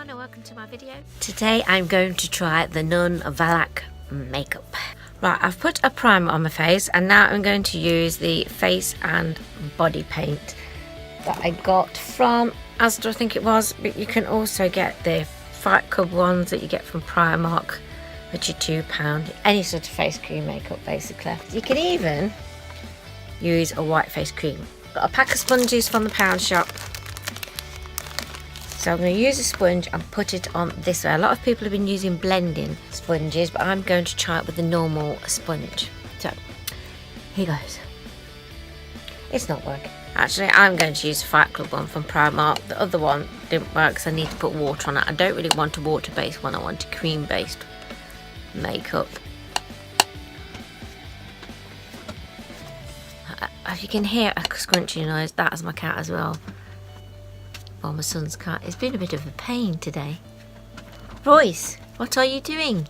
everyone and welcome to my video. Today I'm going to try the NUN valak makeup. Right, I've put a primer on my face and now I'm going to use the face and body paint that I got from Asda, I think it was, but you can also get the Fight Club ones that you get from Primark, which are £2. Any sort of face cream makeup basically. You can even use a white face cream. Got a pack of sponges from the pound shop. So I'm going to use a sponge and put it on this way. A lot of people have been using blending sponges, but I'm going to try it with a normal sponge. So here goes. It's not working. Actually, I'm going to use the Fight Club one from Primark. The other one didn't work because I need to put water on it. I don't really want a water-based one. I want a cream-based makeup. If you can hear a scrunchy noise, that is my cat as well. Well, my son's cat. It's been a bit of a pain today. Royce, what are you doing?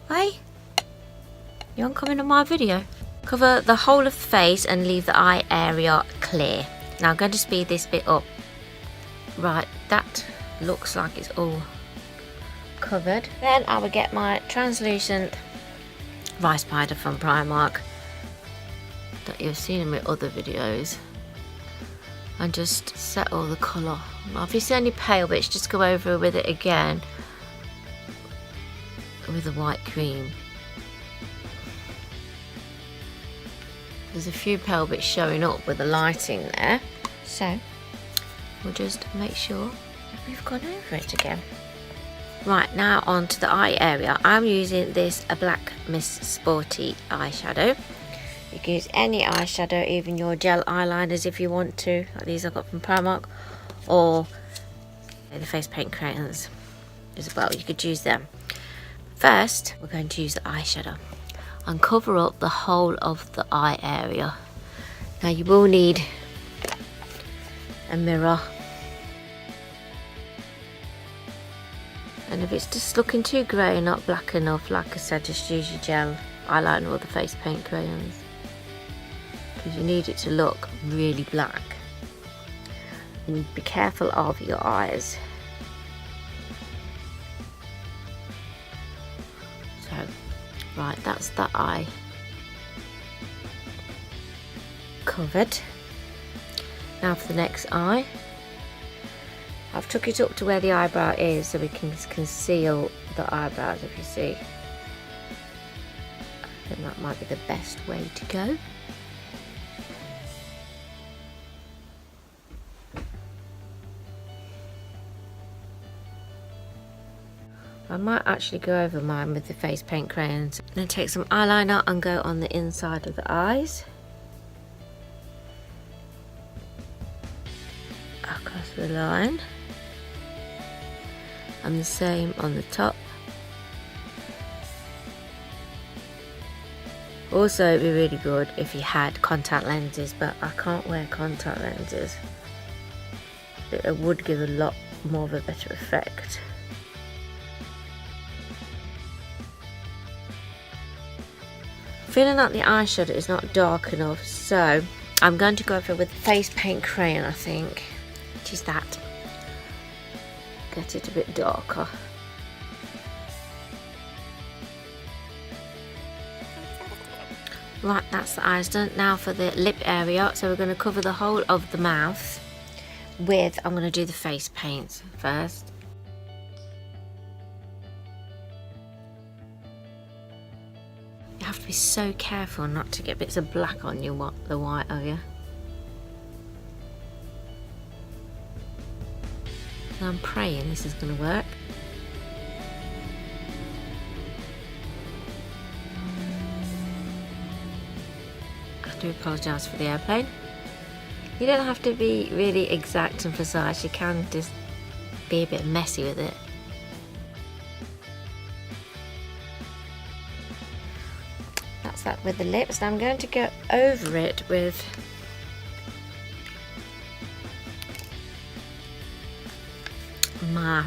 Hey? You aren't coming on my video? Cover the whole of the face and leave the eye area clear. Now I'm going to speed this bit up. Right, that looks like it's all covered. Then I will get my translucent rice powder from Primark that you've seen in my other videos and just set all the colour. Obviously only pale bits, just go over with it again with the white cream. There's a few pale bits showing up with the lighting there, so we'll just make sure that we've gone over it again. Right, now on to the eye area. I'm using this Black Miss Sporty eyeshadow. You can use any eyeshadow, even your gel eyeliners if you want to, like these I got from Primark, or the face paint crayons as well, you could use them. First, we're going to use the eyeshadow and cover up the whole of the eye area. Now you will need a mirror, and if it's just looking too grey and not black enough, like I said, just use your gel eyeliner or the face paint crayons, because you need it to look really black. And be careful of your eyes. So, right, that's the eye covered. Now for the next eye. I've took it up to where the eyebrow is so we can conceal the eyebrows, if you see. I think that might be the best way to go. I might actually go over mine with the face paint crayons. Then take some eyeliner and go on the inside of the eyes. Across the line. And the same on the top. Also, it'd be really good if you had contact lenses, but I can't wear contact lenses. It would give a lot more of a better effect. Feeling like the eyeshadow is not dark enough, so I'm going to go over with face paint crayon, I think, which is that. Get it a bit darker. Right, that's the eyes done. Now for the lip area, so we're going to cover the whole of the mouth with, I'm going to do the face paint first. You have to be so careful not to get bits of black on the white area. And I'm praying this is going to work. I do apologise for the airplane. You don't have to be really exact and precise, you can just be a bit messy with it. That's that with the lips. Now I'm going to go over it with my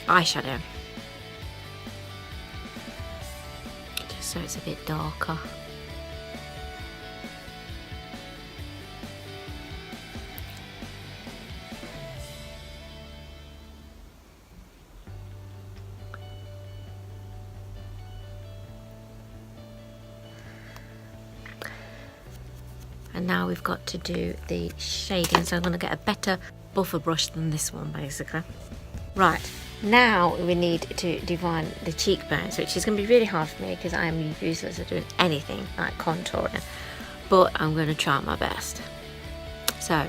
eyeshadow, just so it's a bit darker. and now we've got to do the shading. So I'm going to get a better buffer brush than this one, basically. Right, now we need to define the cheekbones, which is going to be really hard for me because I am useless at doing anything like contouring, but I'm going to try my best. So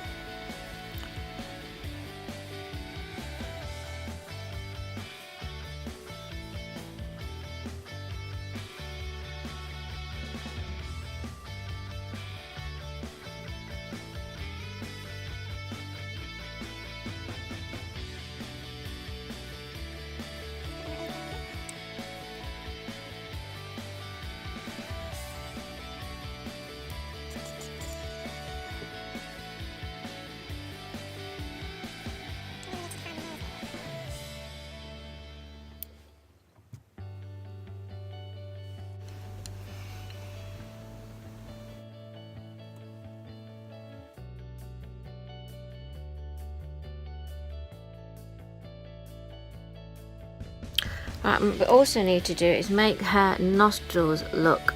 what we also need to do is make her nostrils look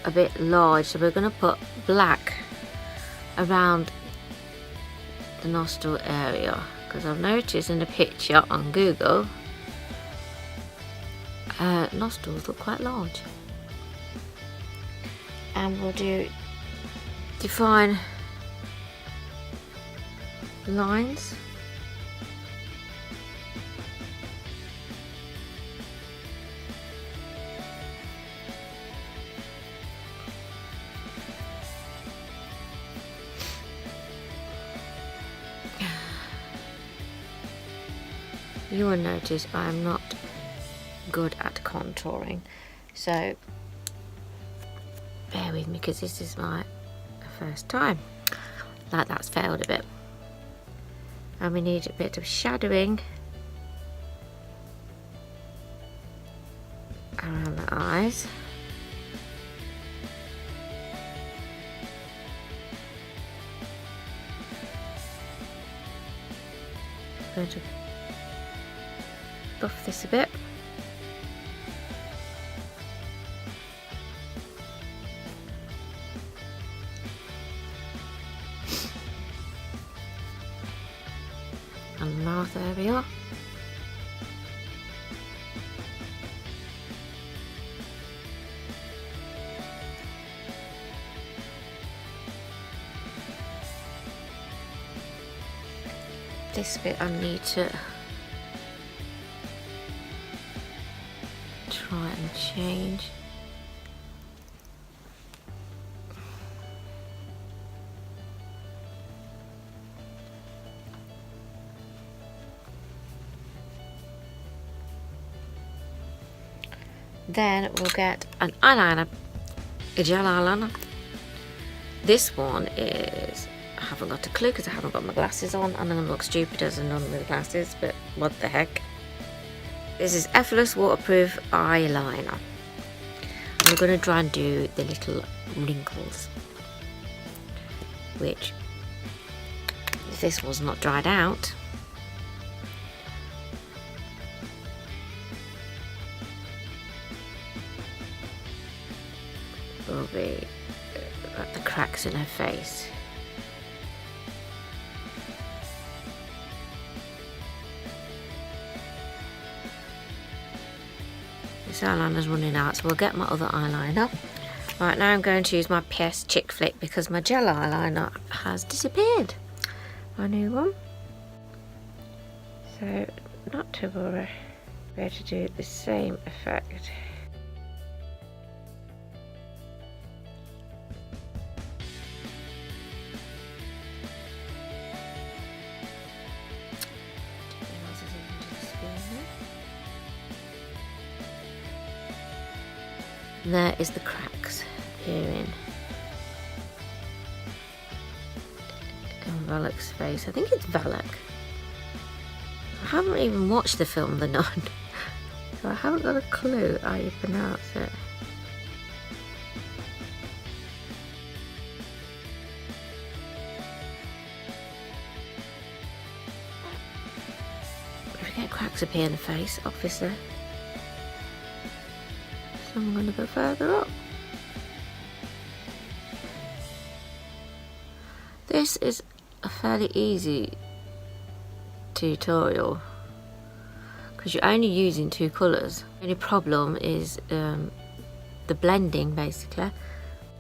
a bit large, so we're going to put black around the nostril area, because I've noticed in the picture on Google her nostrils look quite large. And we'll define lines. You will notice I'm not good at contouring, so bear with me because this is my first time. Like, that's failed a bit. And we need a bit of shadowing around the eyes. I'm going to buff this a bit. And the mouth area. This bit I need to try and change. Then we'll get an eyeliner, a gel eyeliner. This one is, I haven't got a clue because I haven't got my glasses on, and I'm going to look stupid as a nun with glasses, but what the heck. This is Effortless Waterproof Eyeliner. And we're going to try and do the little wrinkles, which, if this was not dried out, will be like the cracks in her face. This eyeliner's running out, so we'll get my other eyeliner. Right, now I'm going to use my PS Chick Flick because my gel eyeliner has disappeared. My new one. So, not to worry. We're going to do the same effect. There is the cracks appearing on Valak's face. I think it's Valak. I haven't even watched the film The Nun, so I haven't got a clue how you pronounce it. If we get cracks appear in the face, obviously. So I'm going to go further up. this is a fairly easy tutorial because you're only using 2 colours. The only problem is the blending, basically,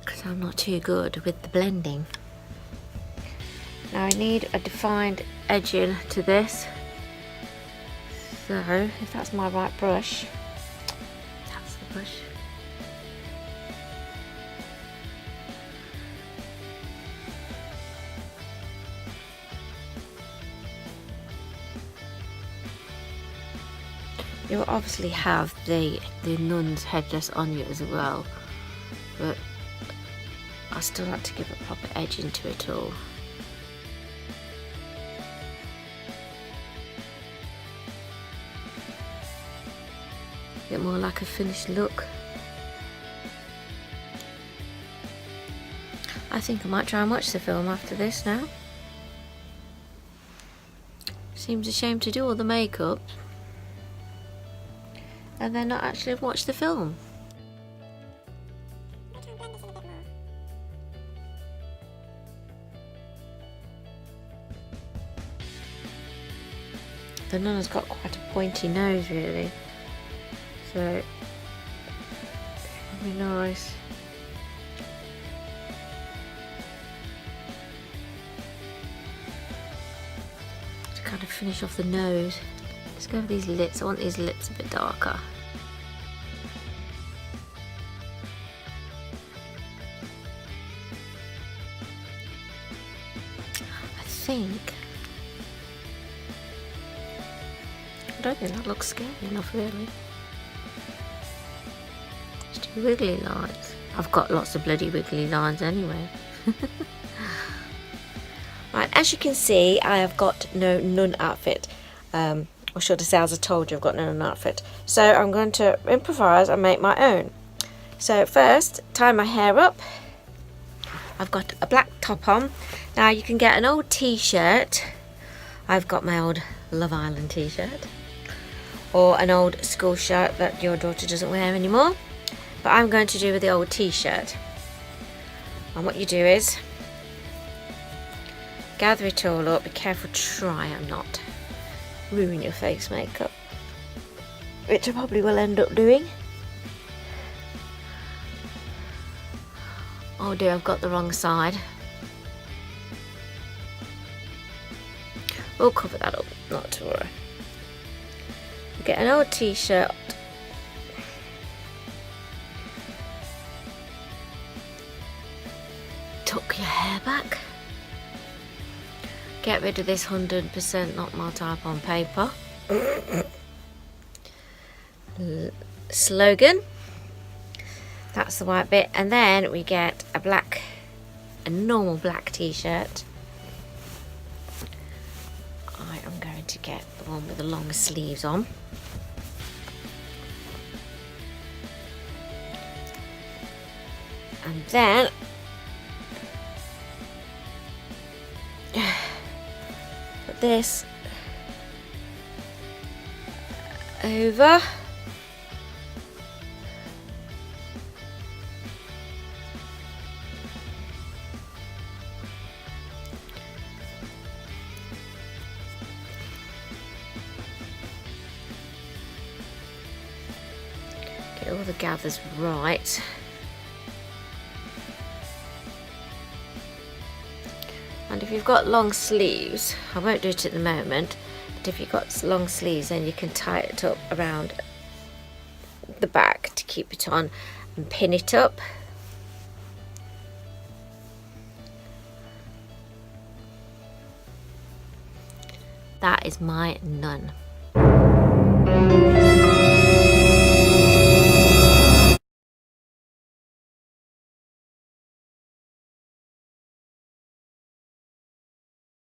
because I'm not too good with the blending. Now I need a defined edging to this, so if that's my right brush, that's the brush. You'll obviously have the nun's headdress on you as well, but I still like to give a proper edging to it all. Get more like a finished look. I think I might try and watch the film after this now. Seems a shame to do all the makeup and then not actually watch the film. The nun has got quite a pointy nose, really, so it'll be nice. To kind of finish off the nose. Let's go with these lips. I want these lips a bit darker. I don't think that looks scary enough, really. Just do wiggly lines. I've got lots of bloody wiggly lines anyway. Right, as you can see, I have got no nun outfit. Or should I say, as I told you, I've got no nun outfit. So I'm going to improvise and make my own. So first, tie my hair up. I've got a black top on. Now you can get an old t-shirt. I've got my old Love Island t-shirt, or an old school shirt that your daughter doesn't wear anymore, but I'm going to do with the old t-shirt. And what you do is gather it all up. Be careful, try and not ruin your face makeup, which I probably will end up doing. Oh dear, I've got the wrong side. We'll cover that up, not to worry. Get an old t-shirt. Tuck your hair back. Get rid of this 100% not my type on paper. Slogan. That's the white bit. And then we get a normal black t-shirt. I am going to get the one with the long sleeves on. And then put this over. Get all the gathers right. And if you've got long sleeves, I won't do it at the moment, but if you've got long sleeves, then you can tie it up around the back to keep it on and pin it up. That is my nun.